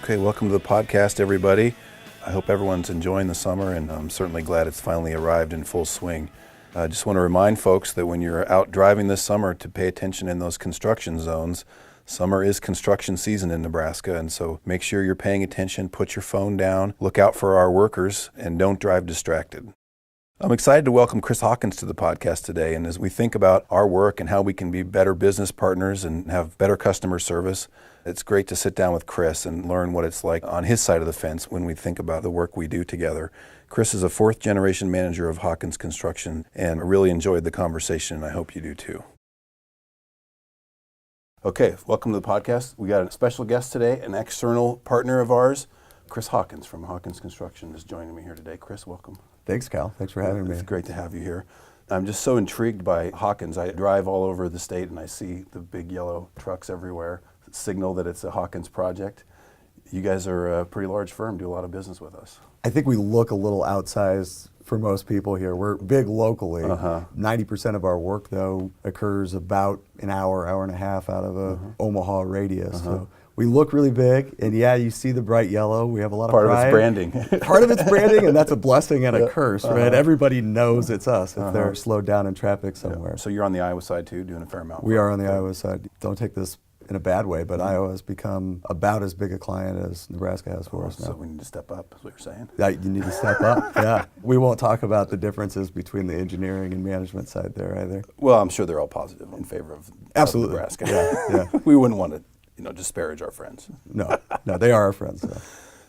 Okay, welcome to the podcast, everybody. I hope everyone's enjoying the summer, and I'm certainly glad it's finally arrived in full swing. I just want to remind folks that when you're out driving this summer to pay attention in those construction zones. Summer is construction season in Nebraska, and so make sure you're paying attention, put your phone down, look out for our workers, and don't drive distracted. I'm excited to welcome Chris Hawkins to the podcast today, and as we think about our work and how we can be better business partners and have better customer service, it's great to sit down with Chris and learn what it's like on his side of the fence when we think about the work we do together. Chris is a fourth-generation manager of Hawkins Construction, and I really enjoyed the conversation, and I hope you do too. Okay, welcome to the podcast. We got a special guest today, an external partner of ours, Chris Hawkins from Hawkins Construction is joining me here today. Chris, welcome. Thanks, Cal. Thanks for having me. It's great to have you here. I'm just so intrigued by Hawkins. I drive all over the state and I see the big yellow trucks everywhere, signal that it's a Hawkins project. You guys are a pretty large firm, do a lot of business with us. I think we look a little outsized for most people here. We're big locally. 90% of our work, though, occurs about an hour and a half out of a Omaha radius. So we look really big, and yeah, you see the bright yellow. We have a lot of pride. Part of it's branding. Part of it's branding, and that's a blessing and a curse, right? Everybody knows it's us if they're slowed down in traffic somewhere. Yeah. So you're on the Iowa side, too, doing a fair amount? We are on the Iowa side. Don't take this in a bad way, but Iowa has become about as big a client as Nebraska has for us now. So we need to step up, is what you're saying? Yeah, you need to step up, yeah. We won't talk about the differences between the engineering and management side there either. Well, I'm sure they're all positive in favor of Absolutely. Nebraska. Yeah. We wouldn't want to, disparage our friends. No, they are our friends. So.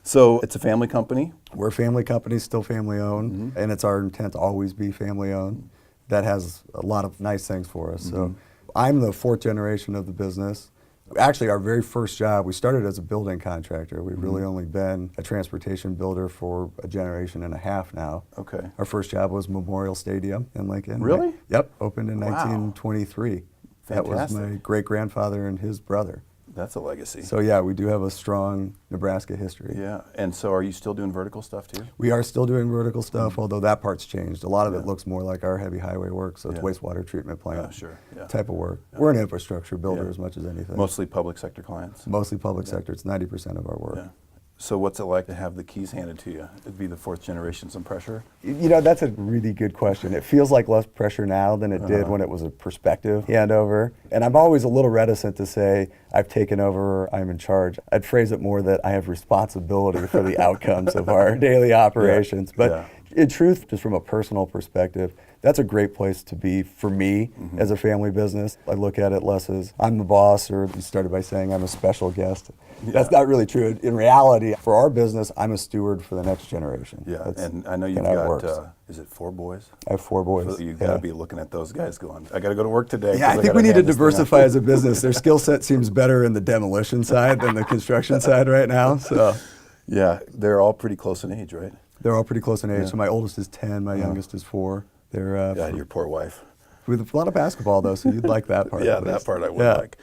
So it's a family company? We're a family company, still family owned, and it's our intent to always be family owned. That has a lot of nice things for us. So I'm the fourth generation of the business. Actually, our very first job, we started as a building contractor. We've really only been a transportation builder for a generation and a half now. Okay. Our first job was Memorial Stadium in Lincoln. Really? Yep, opened in Wow. 1923. That was my great-grandfather and his brother. That's a legacy. So yeah, we do have a strong Nebraska history. Yeah, and so are you still doing vertical stuff too? We are still doing vertical stuff, although that part's changed. A lot of it looks more like our heavy highway work, so it's wastewater treatment plant type of work. We're an infrastructure builder as much as anything. Mostly public sector clients? Mostly public sector. It's 90% of our work. Yeah. So what's it like to have the keys handed to you? It'd be the fourth generation, some pressure? That's a really good question. It feels like less pressure now than it did when it was a perspective handover. And I'm always a little reticent to say, I've taken over, or I'm in charge. I'd phrase it more that I have responsibility for the outcomes of our daily operations. But in truth, just from a personal perspective, that's a great place to be for me as a family business. I look at it less as I'm the boss, or you started by saying I'm a special guest. That's not really true. In reality, for our business, I'm a steward for the next generation. Yeah, and I know you've got, is it 4 boys? I have 4 boys. So you've got to be looking at those guys going, I got to go to work today. Yeah, I think we need to diversify as a business. Their skill set seems better in the demolition side than the construction side right now. So, yeah, they're all pretty close in age, right? They're all pretty close in age. So my oldest is 10, my youngest is 4. They're your poor wife. With a lot of basketball, though, so you'd like that part. Yeah, that part I would like.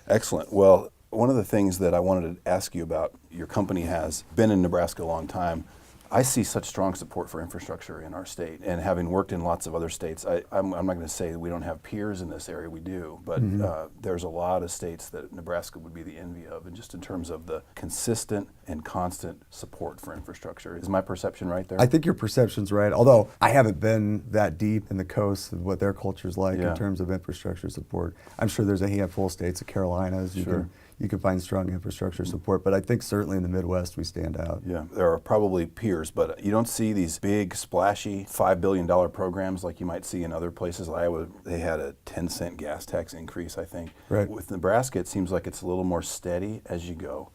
Excellent. Well, one of the things that I wanted to ask you about, your company has been in Nebraska a long time. I see such strong support for infrastructure in our state, and having worked in lots of other states, I'm not going to say that we don't have peers in this area, we do, but there's a lot of states that Nebraska would be the envy of, and just in terms of the consistent and constant support for infrastructure. Is my perception right there? I think your perception's right, although I haven't been that deep in the coast of what their culture's like in terms of infrastructure support. I'm sure there's a handful of states, the Carolinas, you can find strong infrastructure support, but I think certainly in the Midwest we stand out. Yeah, there are probably peers, but you don't see these big, splashy $5 billion programs like you might see in other places. Iowa, they had a 10-cent gas tax increase, I think. Right. With Nebraska, it seems like it's a little more steady as you go.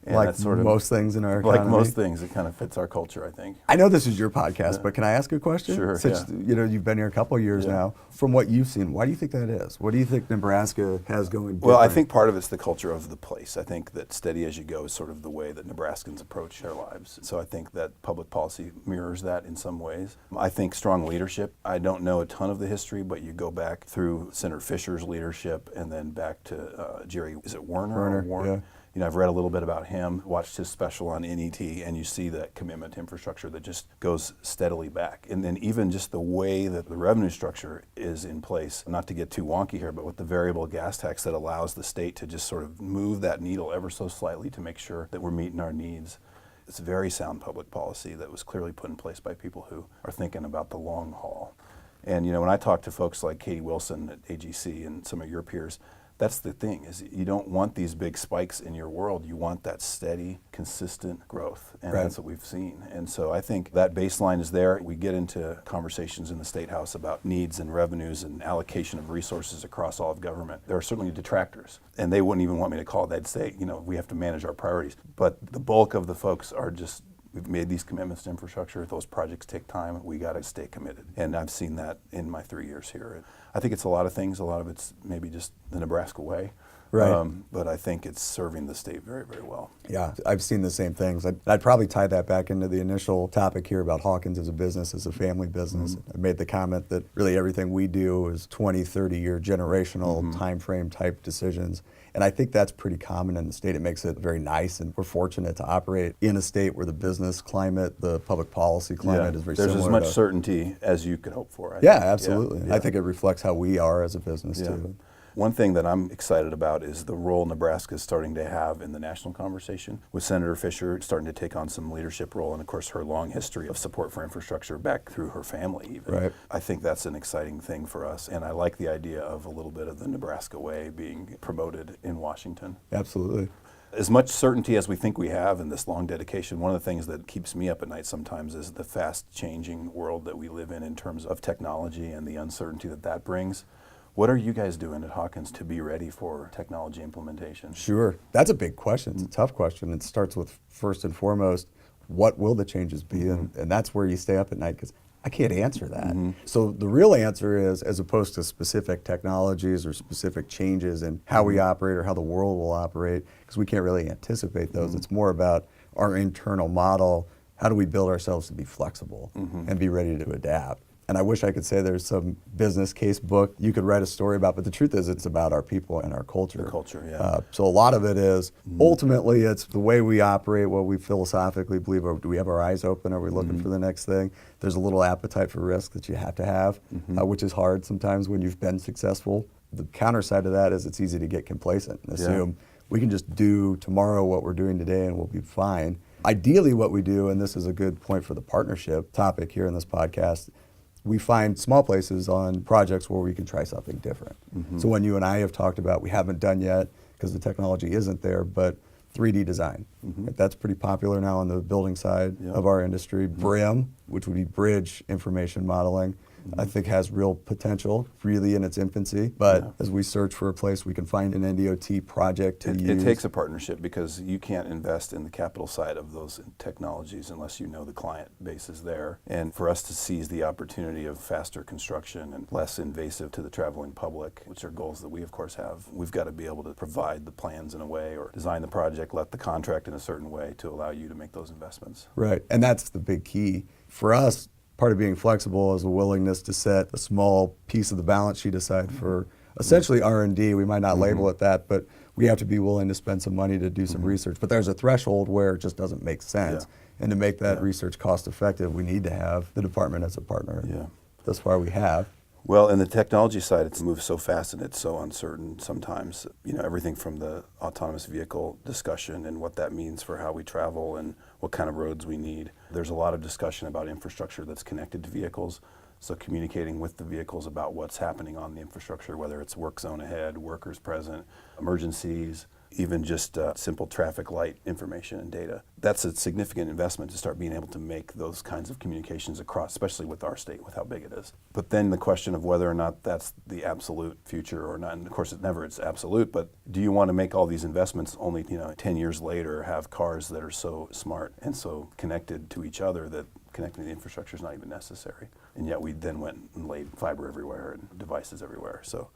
And like that's sort of, most things in our economy. Like most things, it kind of fits our culture, I think. I know this is your podcast, but can I ask a question? Sure, Since you've been here a couple of years now, from what you've seen, why do you think that is? What do you think Nebraska has going different? Well, I think part of it's the culture of the place. I think that steady as you go is sort of the way that Nebraskans approach their lives. So I think that public policy mirrors that in some ways. I think strong leadership. I don't know a ton of the history, but you go back through Senator Fisher's leadership and then back to Jerry, is it Werner? Werner, I've read a little bit about him, watched his special on NET, and you see that commitment to infrastructure that just goes steadily back. And then even just the way that the revenue structure is in place, not to get too wonky here, but with the variable gas tax that allows the state to just sort of move that needle ever so slightly to make sure that we're meeting our needs. It's very sound public policy that was clearly put in place by people who are thinking about the long haul. And when I talk to folks like Katie Wilson at AGC and some of your peers, that's the thing, is you don't want these big spikes in your world. You want that steady, consistent growth, and that's what we've seen. And so I think that baseline is there. We get into conversations in the State House about needs and revenues and allocation of resources across all of government. There are certainly detractors, and they wouldn't even want me to call it. They'd say, we have to manage our priorities. But the bulk of the folks are just, we've made these commitments to infrastructure. Those projects take time. We got to stay committed. And I've seen that in my 3 years here. I think it's a lot of things. A lot of it's maybe just the Nebraska way. Right. But I think it's serving the state very, very well. Yeah, I've seen the same things. I'd probably tie that back into the initial topic here about Hawkins as a business, as a family business. I made the comment that really everything we do is 20, 30-year generational time frame type decisions. And I think that's pretty common in the state. It makes it very nice, and we're fortunate to operate in a state where the business climate, the public policy climate is very There's similar. There's as much certainty as you could hope for. Absolutely. Yeah. I think it reflects how we are as a business too. One thing that I'm excited about is the role Nebraska is starting to have in the national conversation, with Senator Fisher starting to take on some leadership role, and of course her long history of support for infrastructure back through her family even. Right. I think that's an exciting thing for us, and I like the idea of a little bit of the Nebraska way being promoted in Washington. Absolutely. As much certainty as we think we have in this long dedication, one of the things that keeps me up at night sometimes is the fast changing world that we live in terms of technology and the uncertainty that that brings. What are you guys doing at Hawkins to be ready for technology implementation? Sure. That's a big question. It's a tough question. It starts with, first and foremost, what will the changes be? And that's where you stay up at night, because I can't answer that. So the real answer is, as opposed to specific technologies or specific changes in how we operate or how the world will operate, because we can't really anticipate those. It's more about our internal model. How do we build ourselves to be flexible and be ready to adapt? And I wish I could say there's some business case book you could write a story about, but the truth is it's about our people and our culture. The culture, yeah. So a lot of it is, ultimately, it's the way we operate, what we philosophically believe. Do we have our eyes open? Are we looking for the next thing? There's a little appetite for risk that you have to have, which is hard sometimes when you've been successful. The counter side of that is it's easy to get complacent and assume we can just do tomorrow what we're doing today and we'll be fine. Ideally, what we do, and this is a good point for the partnership topic here in this podcast, we find small places on projects where we can try something different. So when you and I have talked about, we haven't done yet because the technology isn't there, but 3D design. That's pretty popular now on the building side of our industry. BRIM, which would be bridge information modeling, I think has real potential, really in its infancy. But as we search for a place we can find an NDOT project to use. It takes a partnership, because you can't invest in the capital side of those technologies unless you know the client base is there. And for us to seize the opportunity of faster construction and less invasive to the traveling public, which are goals that we of course have, we've got to be able to provide the plans in a way, or design the project, let the contract in a certain way to allow you to make those investments. Right, and that's the big key. For us, part of being flexible is a willingness to set a small piece of the balance sheet aside for essentially R&D. We might not label it that, but we have to be willing to spend some money to do some research. But there's a threshold where it just doesn't make sense. And to make that research cost effective, we need to have the department as a partner. Thus far we have. Well, in the technology side, it's moved so fast and it's so uncertain sometimes. Everything from the autonomous vehicle discussion and what that means for how we travel and what kind of roads we need. There's a lot of discussion about infrastructure that's connected to vehicles. So communicating with the vehicles about what's happening on the infrastructure, whether it's work zone ahead, workers present, emergencies, even just simple traffic light information and data. That's a significant investment to start being able to make those kinds of communications across, especially with our state, with how big it is. But then the question of whether or not that's the absolute future or not, and of course it's absolute, but do you want to make all these investments only 10 years later have cars that are so smart and so connected to each other that connecting to the infrastructure is not even necessary? And yet we then went and laid fiber everywhere and devices everywhere. So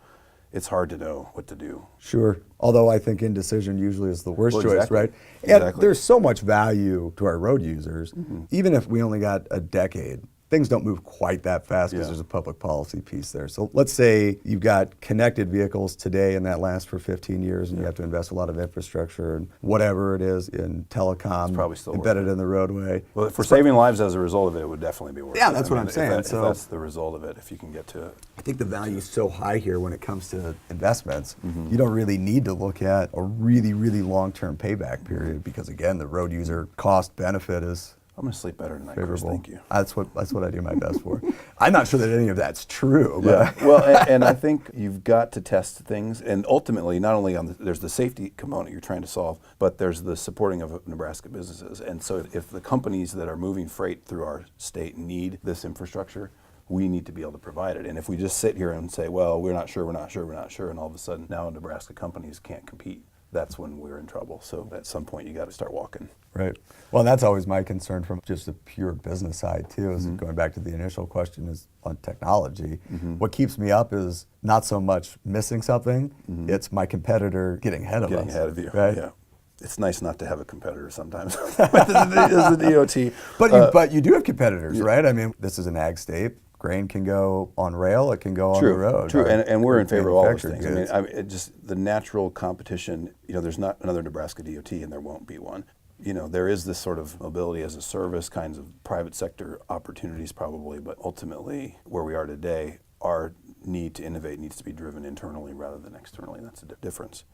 it's hard to know what to do. Sure. Although I think indecision usually is the worst choice, exactly. right? Exactly. And there's so much value to our road users. Even if we only got a decade things don't move quite that fast because Yeah. there's a public policy piece there. So let's say you've got connected vehicles today and that lasts for 15 years and you have to invest a lot of infrastructure and whatever it is in telecom probably still embedded worth it. in the roadway. Well, for saving lives as a result of it, it would definitely be worth it. Yeah, that's what I'm saying. If that's the result of it, if you can get to it. I think the value is so high here when it comes to investments. You don't really need to look at a really, really long-term payback period because, again, the road user cost benefit is I'm going to sleep better tonight, Chris. favorable. Thank you. That's what I do my best for. I'm not sure that any of that's true. But Yeah. Well, and I think you've got to test things, and ultimately, not only there's the safety component you're trying to solve, but there's the supporting of Nebraska businesses. And so, if the companies that are moving freight through our state need this infrastructure, we need to be able to provide it. And if we just sit here and say, well, we're not sure, and all of a sudden now Nebraska companies can't compete, that's when we're in trouble. So at some point you got to start walking. Right. Well, that's always my concern from just the pure business side too, is going back to the initial question is on technology. What keeps me up is not so much missing something, it's my competitor getting ahead of us. Getting ahead of you, right? Yeah. It's nice not to have a competitor sometimes as the DOT. But you do have competitors, right? I mean, this is an ag state. Grain can go on rail, it can go on the road. True, right? and we're in favor of all those Manufactured things. goods. I mean, it just the natural competition, there's not another Nebraska DOT and there won't be one. There is this sort of mobility as a service kinds of private sector opportunities probably, but ultimately where we are today, our need to innovate needs to be driven internally rather than externally. That's the difference.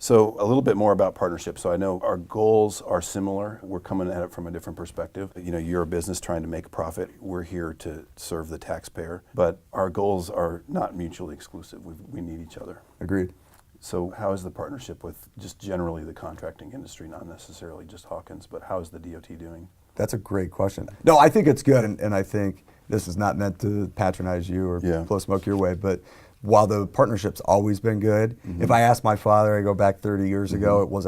So a little bit more about partnerships. So I know our goals are similar. We're coming at it from a different perspective. You're a business trying to make a profit. We're here to serve the taxpayer. But our goals are not mutually exclusive. We need each other. Agreed. So how is the partnership with just generally the contracting industry, not necessarily just Hawkins, but how is the DOT doing? That's a great question. No, I think it's good, and I think this is not meant to patronize you or blow smoke your way, but while the partnership's always been good, if I asked my father, I go back 30 years ago, it was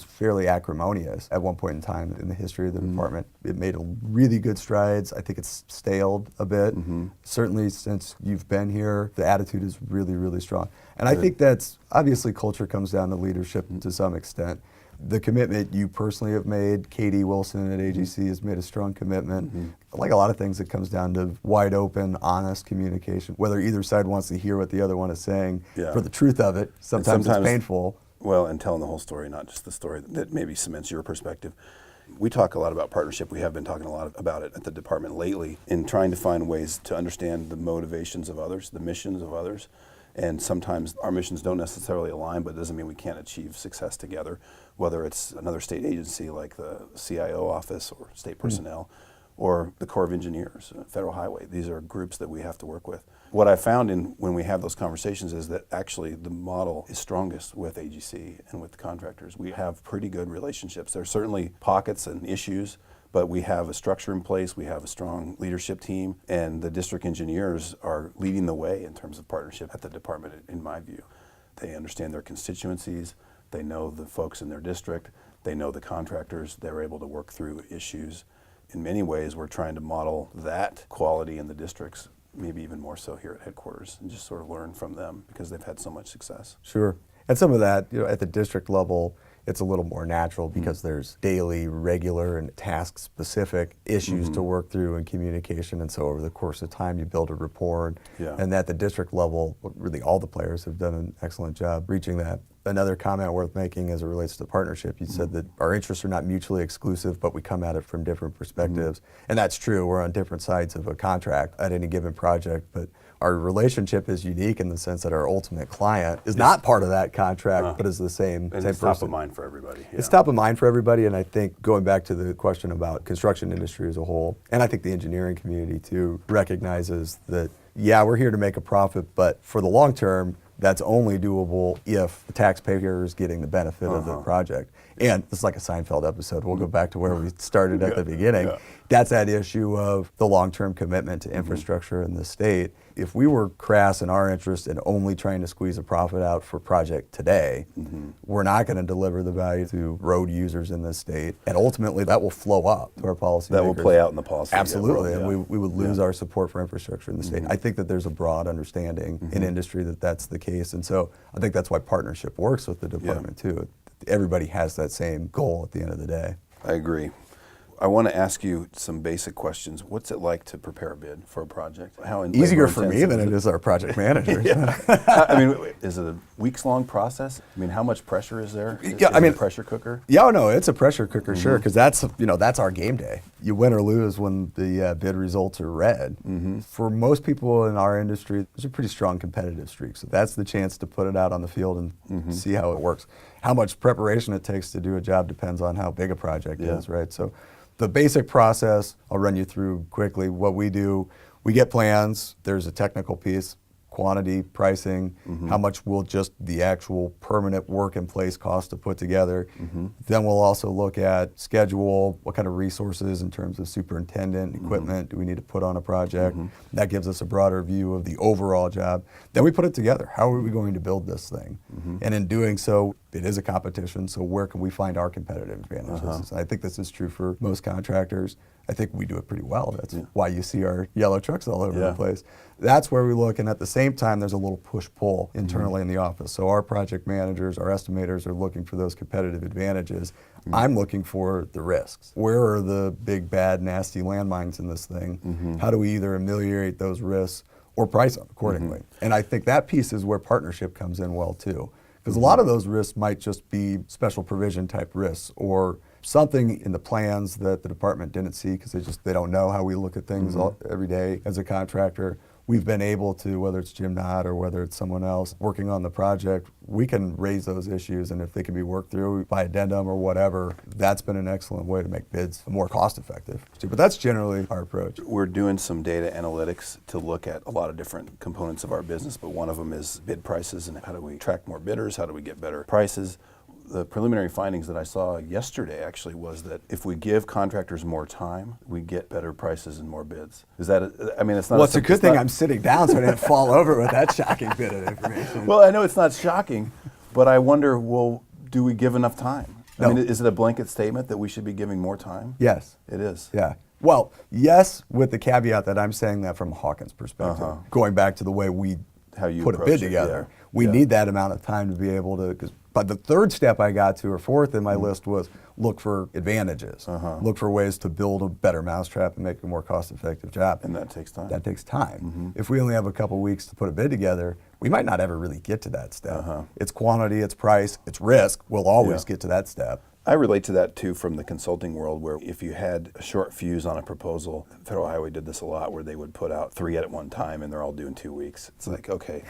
fairly acrimonious at one point in time in the history of the department. It made really good strides. I think it's staled a bit. Certainly since you've been here, the attitude is really, really strong. And I think that's, obviously culture comes down to leadership to some extent. The commitment you personally have made, Katie Wilson at AGC has made a strong commitment. Like a lot of things, it comes down to wide open, honest communication, whether either side wants to hear what the other one is saying for the truth of it. Sometimes it's painful. Well, and telling the whole story, not just the story that maybe cements your perspective. We talk a lot about partnership. We have been talking a lot about it at the department lately in trying to find ways to understand the motivations of others, the missions of others. And sometimes our missions don't necessarily align, but it doesn't mean we can't achieve success together, whether it's another state agency like the CIO office or state personnel, or the Corps of Engineers, Federal Highway. These are groups that we have to work with. What I found when we have those conversations is that actually the model is strongest with AGC and with the contractors. We have pretty good relationships. There are certainly pockets and issues, but we have a structure in place, we have a strong leadership team, and the district engineers are leading the way in terms of partnership at the department, in my view. They understand their constituencies, they know the folks in their district, they know the contractors, they're able to work through issues. In many ways, we're trying to model that quality in the districts, maybe even more so here at headquarters, and just sort of learn from them because they've had so much success. Sure. And some of that, at the district level, it's a little more natural because there's daily, regular, and task-specific issues to work through and communication. And so over the course of time, you build a rapport. And at the district level, really all the players have done an excellent job reaching that. Another comment worth making as it relates to partnership, you said that our interests are not mutually exclusive, but we come at it from different perspectives. And that's true. We're on different sides of a contract at any given project, but our relationship is unique in the sense that our ultimate client is not part of that contract, but is the same person. It's top of mind for everybody. Yeah. It's top of mind for everybody, and I think going back to the question about construction industry as a whole, and I think the engineering community too, recognizes that, we're here to make a profit, but for the long term, that's only doable if the taxpayer is getting the benefit of the project. And it's like a Seinfeld episode. We'll go back to where we started at the beginning. That's that issue of the long-term commitment to infrastructure in the state. If we were crass in our interest in only trying to squeeze a profit out for project today, we're not going to deliver the value to road users in this state. And ultimately, that will flow up to our policy. That will play out in the policy. Absolutely. And we would lose our support for infrastructure in the state. I think that there's a broad understanding in industry that that's the case. And so I think that's why partnership works with the department too. Everybody has that same goal at the end of the day. I agree. I want to ask you some basic questions. What's it like to prepare a bid for a project? Easier for me than it is our project manager. I mean, is it a weeks-long process? I mean, how much pressure is there? Is it a pressure cooker? Yeah, no, it's a pressure cooker, sure, because that's our game day. You win or lose when the bid results are read. For most people in our industry, there's a pretty strong competitive streak, so that's the chance to put it out on the field and see how it works. How much preparation it takes to do a job depends on how big a project is, right? So the basic process, I'll run you through quickly. What we do, we get plans, there's a technical piece, quantity, pricing, how much will just the actual permanent work in place cost to put together. Then we'll also look at schedule, what kind of resources in terms of superintendent, equipment do we need to put on a project. That gives us a broader view of the overall job. Then we put it together. How are we going to build this thing? And in doing so, it is a competition, so where can we find our competitive advantages? I think this is true for most contractors. I think we do it pretty well. That's why you see our yellow trucks all over the place. That's where we look, and at the same time, there's a little push-pull internally in the office. So our project managers, our estimators are looking for those competitive advantages. I'm looking for the risks. Where are the big, bad, nasty landmines in this thing? How do we either ameliorate those risks or price them accordingly? And I think that piece is where partnership comes in well, too. Because a lot of those risks might just be special provision type risks or something in the plans that the department didn't see because they don't know how we look at things every day as a contractor. We've been able to, whether it's Jim Knott or whether it's someone else working on the project, we can raise those issues, and if they can be worked through by addendum or whatever, that's been an excellent way to make bids more cost effective. But that's generally our approach. We're doing some data analytics to look at a lot of different components of our business, but one of them is bid prices and how do we attract more bidders, how do we get better prices. The preliminary findings that I saw yesterday actually was that if we give contractors more time, we get better prices and more bids. Is that, it's not. Well, it's a good thing I'm sitting down so I didn't fall over with that shocking bit of information. Well, I know it's not shocking, but I wonder, well, do we give enough time? No. I mean, is it a blanket statement that we should be giving more time? Yes. It is. Yeah. Well, yes, with the caveat that I'm saying that from a Hawkins perspective. Going back to the way we put a bid together. We need that amount of time to be able to, but the third step I got to, or fourth in my list, was look for advantages. Look for ways to build a better mousetrap and make a more cost-effective job. And that takes time. That takes time. If we only have a couple weeks to put a bid together, we might not ever really get to that step. It's quantity, it's price, it's risk. We'll always get to that step. I relate to that too from the consulting world, where if you had a short fuse on a proposal, Federal Highway did this a lot, where they would put out 3 at one time and they're all due in 2 weeks. It's like, okay,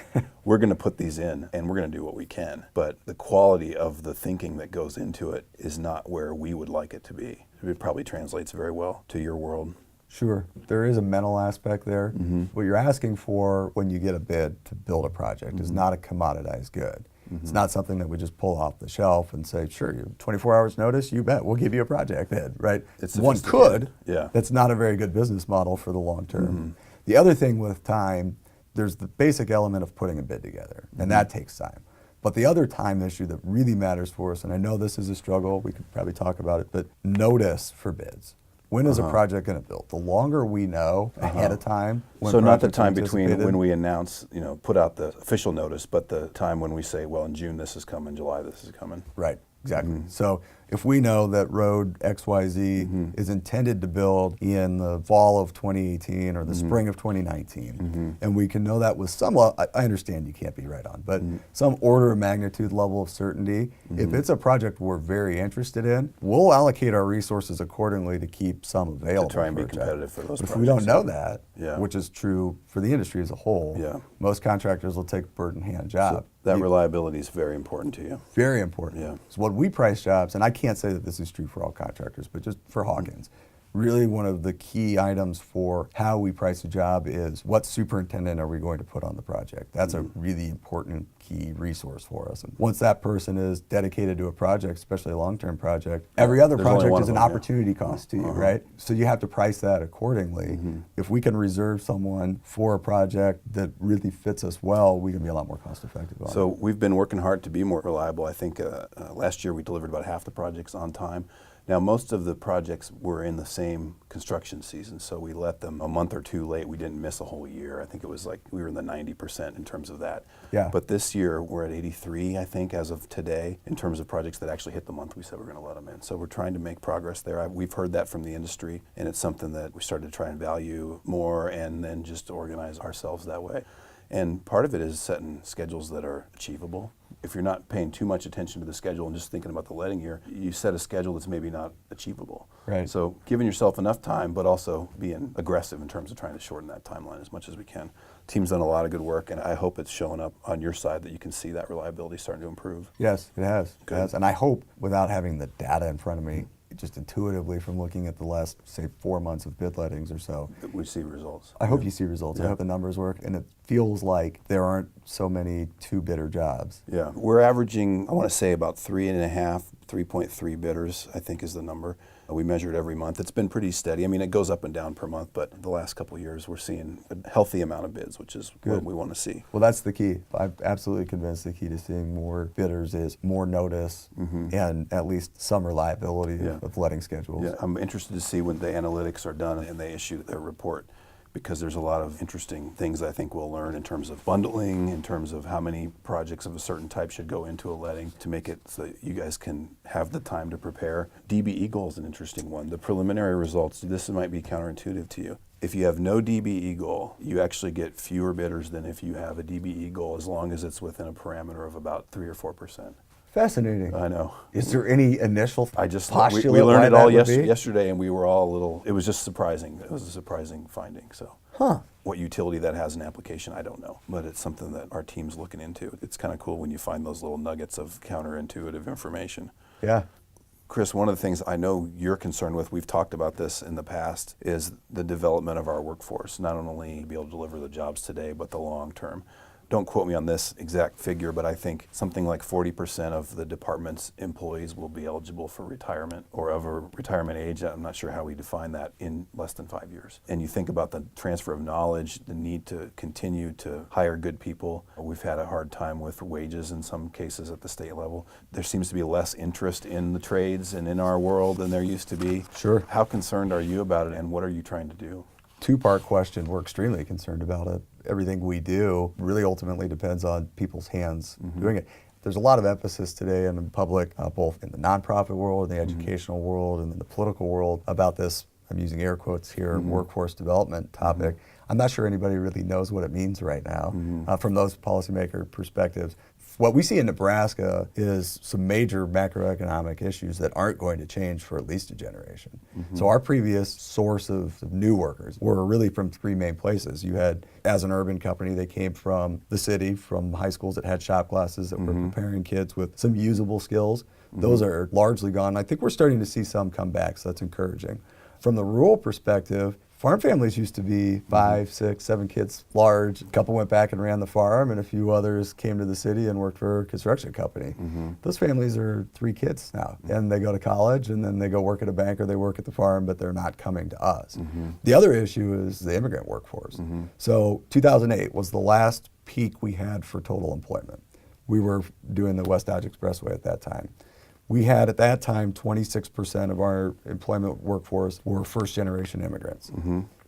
we're going to put these in and we're going to do what we can. But the quality of the thinking that goes into it is not where we would like it to be. It probably translates very well to your world. Sure. There is a mental aspect there. What you're asking for when you get a bid to build a project is not a commoditized good. It's not something that we just pull off the shelf and say, sure, you have 24 hours notice, you bet, we'll give you a project bid, right? One could. That's not a very good business model for the long term. The other thing with time, there's the basic element of putting a bid together, and that takes time. But the other time issue that really matters for us, and I know this is a struggle, we could probably talk about it, but notice for bids. When is a project going to build? The longer we know ahead of time. So not the time between when we announce, put out the official notice, but the time when we say, well, in June this is coming, July this is coming. Right, exactly. So if we know that road XYZ is intended to build in the fall of 2018 or the spring of 2019, and we can know that with some, I understand you can't be right on, but some order of magnitude level of certainty, if it's a project we're very interested in, we'll allocate our resources accordingly to keep some available. To try and be competitive for those projects. If we don't know that, which is true for the industry as a whole, most contractors will take a bird in hand job. So that reliability is very important to you. Very important. So when we price jobs, and I can't say that this is true for all contractors, but just for Hawkins, really one of the key items for how we price a job is what superintendent are we going to put on the project. That's a really important key resource for us. And once that person is dedicated to a project, especially a long-term project, every other project is an opportunity cost to you, right? So you have to price that accordingly. If we can reserve someone for a project that really fits us well, we can be a lot more cost effective on it. So we've been working hard to be more reliable. I think last year we delivered about half the projects on time. Now, most of the projects were in the same construction season, so we let them a month or two late. We didn't miss a whole year. I think it was like we were in the 90% in terms of that. Yeah. But this year we're at 83, I think, as of today, in terms of projects that actually hit the month we said we're going to let them in. So we're trying to make progress there. We've heard that from the industry, and it's something that we started to try and value more and then just organize ourselves that way. And part of it is setting schedules that are achievable. If you're not paying too much attention to the schedule and just thinking about the letting year, you set a schedule that's maybe not achievable. Right. So giving yourself enough time, but also being aggressive in terms of trying to shorten that timeline as much as we can. Team's done a lot of good work, and I hope it's showing up on your side that you can see that reliability starting to improve. Yes, it has. Good. It has. And I hope, without having the data in front of me, just intuitively from looking at the last, say, 4 months of bid lettings or so, We see results. I hope you see results. Yeah. I hope the numbers work, and it feels like there aren't so many two-bidder jobs. Yeah, we're averaging, I want to say about 3.3 bidders, I think is the number. We measure it every month. It's been pretty steady. I mean, it goes up and down per month, but the last couple of years we're seeing a healthy amount of bids, which is what we want to see. Well, that's the key. I'm absolutely convinced the key to seeing more bidders is more notice and at least some reliability of letting schedules. Yeah, I'm interested to see when the analytics are done and they issue their report, because there's a lot of interesting things I think we'll learn in terms of bundling, in terms of how many projects of a certain type should go into a letting to make it so that you guys can have the time to prepare. DBE goal is an interesting one. The preliminary results, this might be counterintuitive to you. If you have no DBE goal, you actually get fewer bidders than if you have a DBE goal, as long as it's within a parameter of about 3 or 4%. Fascinating. I know. Is there any initial postulate we learned why it all that would be? yesterday, and we were all a little, it was just surprising. It was a surprising finding. So what utility that has in application, I don't know, but it's something that our team's looking into. It's kind of cool when you find those little nuggets of counterintuitive information. Yeah. Chris, one of the things I know you're concerned with, we've talked about this in the past, is the development of our workforce, not only be able to deliver the jobs today, but the long term. Don't quote me on this exact figure, but I think something like 40% of the department's employees will be eligible for retirement or of a retirement age. I'm not sure how we define that in less than 5 years. And you think about the transfer of knowledge, the need to continue to hire good people. We've had a hard time with wages in some cases at the state level. There seems to be less interest in the trades and in our world than there used to be. Sure. How concerned are you about it, and what are you trying to do? Two-part question. We're extremely concerned about it. Everything we do really ultimately depends on people's hands doing it. There's a lot of emphasis today in the public, both in the nonprofit world, in the educational world, and in the political world about this, I'm using air quotes here, workforce development topic. I'm not sure anybody really knows what it means right now from those policymaker perspectives. What we see in Nebraska is some major macroeconomic issues that aren't going to change for at least a generation. So our previous source of new workers were really from three main places. You had, as an urban company, they came from the city, from high schools that had shop classes that were preparing kids with some usable skills. Those are largely gone. I think we're starting to see some come back, so that's encouraging. From the rural perspective, farm families used to be 5, 6, 7 kids large. A couple went back and ran the farm, and a few others came to the city and worked for a construction company. Those families are 3 kids now, and they go to college, and then they go work at a bank or they work at the farm, but they're not coming to us. The other issue is the immigrant workforce. So 2008 was the last peak we had for total employment. We were doing the West Dodge Expressway at that time. We had, at that time, 26% of our employment workforce were first-generation immigrants.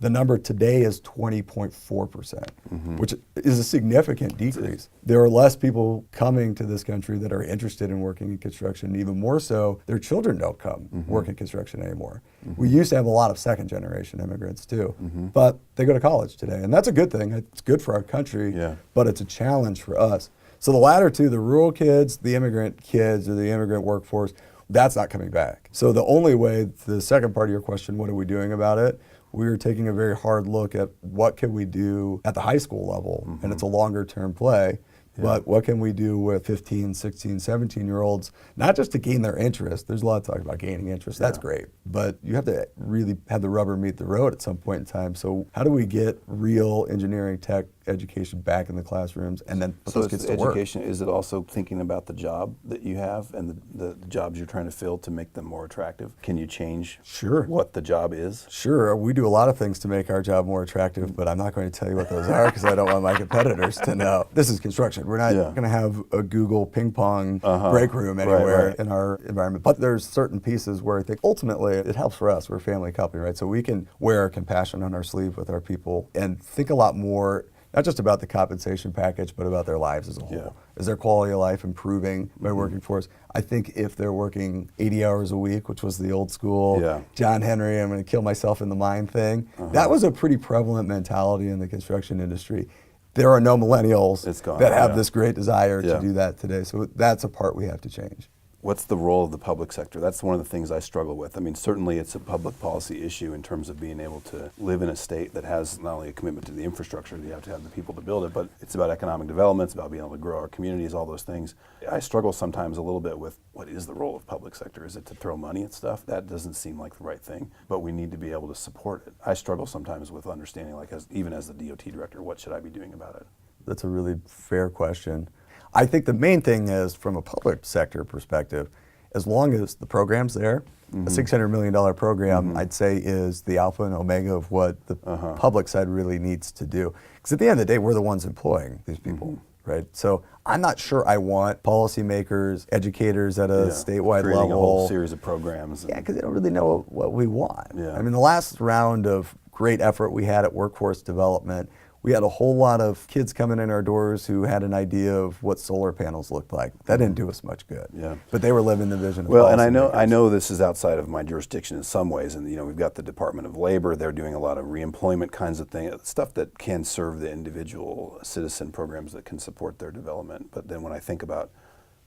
The number today is 20.4%, which is a significant decrease. There are less people coming to this country that are interested in working in construction. Even more so, their children don't come work in construction anymore. We used to have a lot of second-generation immigrants, too, but they go to college today, and that's a good thing. It's good for our country, but it's a challenge for us. So the latter two, the rural kids, the immigrant kids, or the immigrant workforce, that's not coming back. So the only way, the second part of your question, what are we doing about it? We're taking a very hard look at what can we do at the high school level, and it's a longer term play, but what can we do with 15, 16, 17-year-olds, not just to gain their interest. There's a lot of talk about gaining interest. That's great, but you have to really have the rubber meet the road at some point in time. So how do we get real engineering tech education back in the classrooms and then put So those it's kids to work. education, is it also thinking about the job that you have and the jobs you're trying to fill to make them more attractive? Can you change Sure. what the job is? Sure, we do a lot of things to make our job more attractive, but I'm not going to tell you what those are because I don't want my competitors to know. This is construction. We're not going to have a Google ping pong break room anywhere in our environment. But there's certain pieces where I think ultimately it helps for us. We're a family company, right? So we can wear compassion on our sleeve with our people and think a lot more, not just about the compensation package, but about their lives as a whole. Yeah. Is their quality of life improving by working for us? I think if they're working 80 hours a week, which was the old school, John Henry, I'm going to kill myself in the mine thing, that was a pretty prevalent mentality in the construction industry. There are no millennials that have this great desire to do that today. So that's a part we have to change. What's the role of the public sector? That's one of the things I struggle with. I mean, certainly it's a public policy issue in terms of being able to live in a state that has not only a commitment to the infrastructure, you have to have the people to build it, but it's about economic development, it's about being able to grow our communities, all those things. I struggle sometimes a little bit with what is the role of public sector? Is it to throw money at stuff? That doesn't seem like the right thing, but we need to be able to support it. I struggle sometimes with understanding, like even as the DOT director, what should I be doing about it? That's a really fair question. I think the main thing is, from a public sector perspective, as long as the program's there, a $600 million program, I'd say, is the alpha and omega of what the public side really needs to do. Because at the end of the day, we're the ones employing these people, right? So I'm not sure I want policymakers, educators at a statewide creating level. a whole series of programs. Yeah, because they don't really know what we want. Yeah. I mean, the last round of great effort we had at workforce development, we had a whole lot of kids coming in our doors who had an idea of what solar panels looked like. That didn't do us much good. Yeah. But they were living the vision of Well, and I policymakers. know this is outside of my jurisdiction in some ways, and we've got the Department of Labor. They're doing a lot of reemployment kinds of things, stuff that can serve the individual citizen, programs that can support their development. But then when I think about,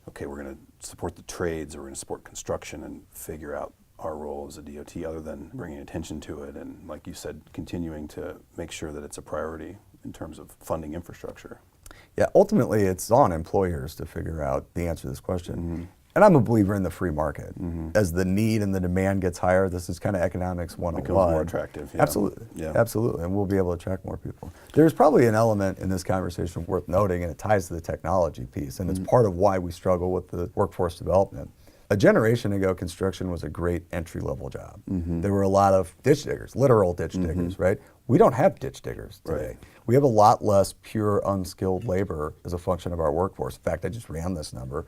okay, we're going to support the trades, or we're going to support construction, and figure out our role as a DOT other than bringing attention to it, and like you said, continuing to make sure that it's a priority in terms of funding infrastructure. Yeah, ultimately it's on employers to figure out the answer to this question. And I'm a believer in the free market. As the need and the demand gets higher, this is kind of economics 101. Becomes more attractive. Yeah. Absolutely. Yeah. Absolutely. And we'll be able to attract more people. There's probably an element in this conversation worth noting, and it ties to the technology piece. And it's part of why we struggle with the workforce development. A generation ago, construction was a great entry-level job. There were a lot of ditch diggers, literal ditch diggers, right? We don't have ditch diggers today. Right. We have a lot less pure unskilled labor as a function of our workforce. In fact, I just ran this number.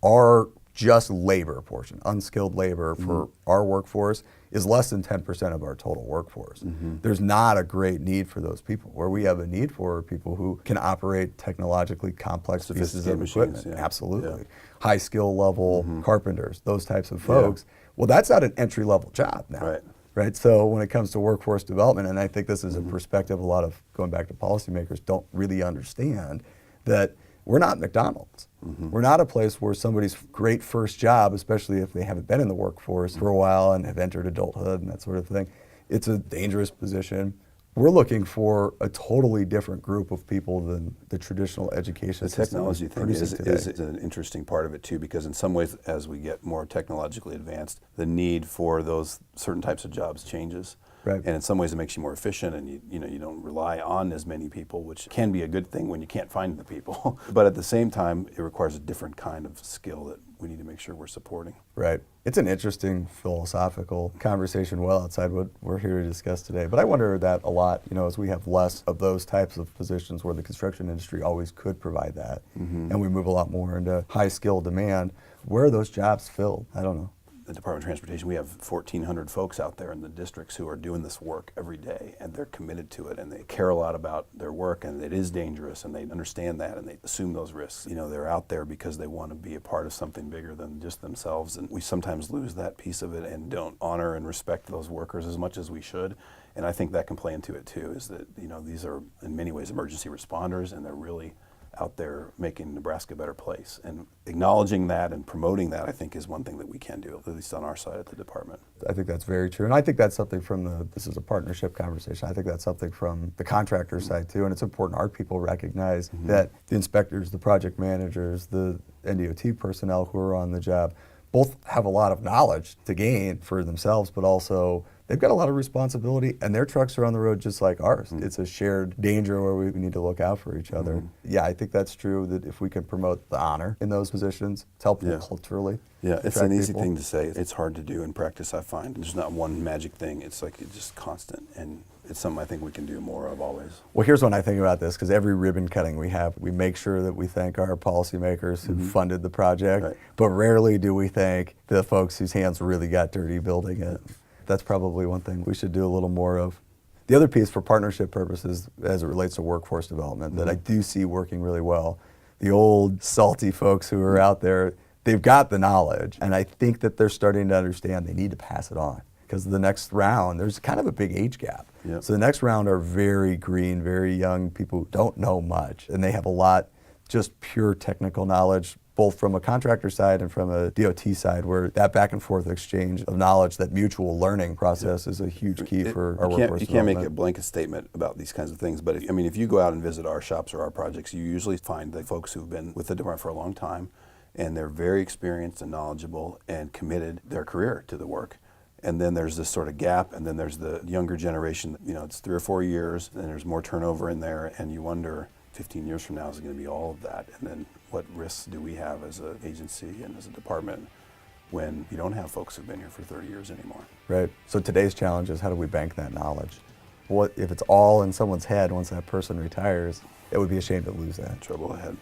Our just labor portion, unskilled labor for our workforce, is less than 10% of our total workforce. There's not a great need for those people. Where we have a need for are people who can operate technologically complex pieces of equipment. Machines, Absolutely. High skill level carpenters, those types of folks. Well, that's not an entry level job now. Right. So when it comes to workforce development, and I think this is a perspective a lot of, going back to policymakers, don't really understand, that we're not McDonald's. We're not a place where somebody's great first job, especially if they haven't been in the workforce for a while and have entered adulthood and that sort of thing, it's a dangerous position. We're looking for a totally different group of people than the traditional education system. The technology thing is today. an interesting part of it too, because in some ways, as we get more technologically advanced, the need for those certain types of jobs changes. Right. And in some ways it makes you more efficient, and you don't rely on as many people, which can be a good thing when you can't find the people. But at the same time, it requires a different kind of skill that we need to make sure we're supporting. Right. It's an interesting philosophical conversation well outside what we're here to discuss today. But I wonder that a lot, as we have less of those types of positions where the construction industry always could provide that, and we move a lot more into high skill demand, where are those jobs filled? I don't know. The Department of Transportation, we have 1,400 folks out there in the districts who are doing this work every day, and they're committed to it, and they care a lot about their work, and it is dangerous, and they understand that, and they assume those risks. They're out there because they want to be a part of something bigger than just themselves, and we sometimes lose that piece of it and don't honor and respect those workers as much as we should. And I think that can play into it too, is that these are in many ways emergency responders, and they're really out there making Nebraska a better place. And acknowledging that and promoting that, I think, is one thing that we can do, at least on our side at the department. I think that's very true. And I think that's something from this is a partnership conversation. I think that's something from the contractor side too. And it's important our people recognize that the inspectors, the project managers, the NDOT personnel who are on the job both have a lot of knowledge to gain for themselves, but also they've got a lot of responsibility, and their trucks are on the road just like ours. It's a shared danger where we need to look out for each other. Yeah, I think that's true, that if we can promote the honor in those positions, it's helpful culturally. Yeah, it's an easy thing to say. It's hard to do in practice, I find. There's not one magic thing. It's like it's just constant, and it's something I think we can do more of always. Well, here's when I think about this, because every ribbon cutting we have, we make sure that we thank our policymakers who funded the project, but rarely do we thank the folks whose hands really got dirty building it. That's probably one thing we should do a little more of. The other piece for partnership purposes as it relates to workforce development that I do see working really well, the old salty folks who are out there, they've got the knowledge, and I think that they're starting to understand they need to pass it on. Because the next round, there's kind of a big age gap. Yep. So the next round are very green, very young people who don't know much, and they have a lot just pure technical knowledge, both from a contractor side and from a DOT side, where that back and forth exchange of knowledge, that mutual learning process is a huge key for our workforce development. You can't make a blanket statement about these kinds of things, but if you go out and visit our shops or our projects, you usually find the folks who've been with the department for a long time, and they're very experienced and knowledgeable and committed their career to the work. And then there's this sort of gap, and then there's the younger generation, it's 3 or 4 years, and there's more turnover in there, and you wonder, 15 years from now, is it going to be all of that? And then what risks do we have as an agency and as a department when you don't have folks who've been here for 30 years anymore? Right. So today's challenge is, how do we bank that knowledge? What if it's all in someone's head once that person retires? It would be a shame to lose that. Trouble ahead.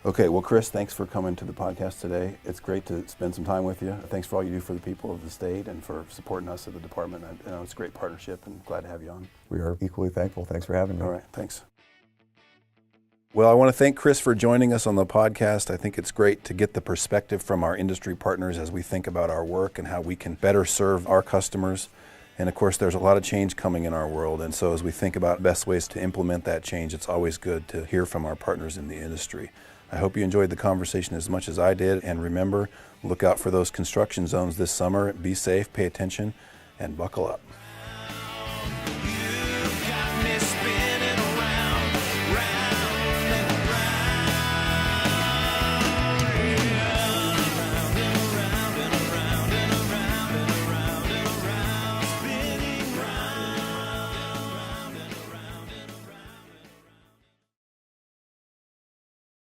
Okay, well, Chris, thanks for coming to the podcast today. It's great to spend some time with you. Thanks for all you do for the people of the state and for supporting us at the department. I know it's a great partnership, and glad to have you on. We are equally thankful. Thanks for having me. All right, thanks. Well, I want to thank Chris for joining us on the podcast. I think it's great to get the perspective from our industry partners as we think about our work and how we can better serve our customers. And of course, there's a lot of change coming in our world. And so as we think about best ways to implement that change, it's always good to hear from our partners in the industry. I hope you enjoyed the conversation as much as I did. And remember, look out for those construction zones this summer. Be safe, pay attention, and buckle up.